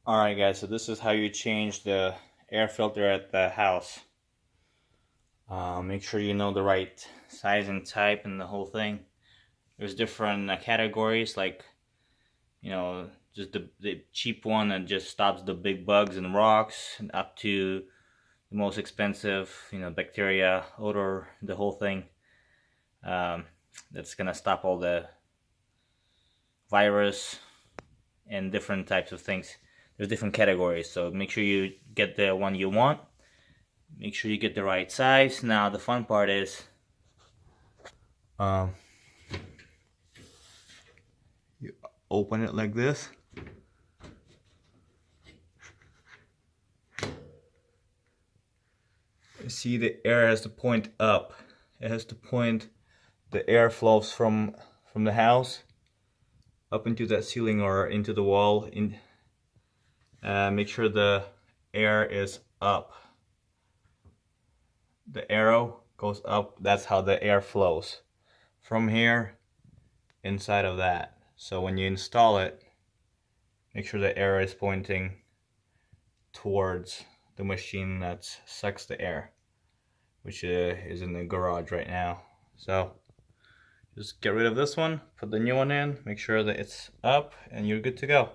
Alright guys, so this is how you change the air filter at the house. Make sure you know the right size and type and the whole thing. There's different categories, like, just the cheap one that just stops the big bugs and rocks, and up to the most expensive, bacteria, odor, the whole thing. That's gonna stop all the virus and different types of things. There's different categories, so make sure you get the one you want. Make sure you get the right size. Now the fun part is you open it like this. You see the air has to point up. It has to point, the air flows from the house up into that ceiling or into the wall. Make sure the air is up. The arrow goes up. That's how the air flows from here inside of that. So when you install it, make sure the arrow is pointing towards the machine that sucks the air, which is in the garage right now. So just get rid of this one, put the new one in, make sure that it's up, and you're good to go.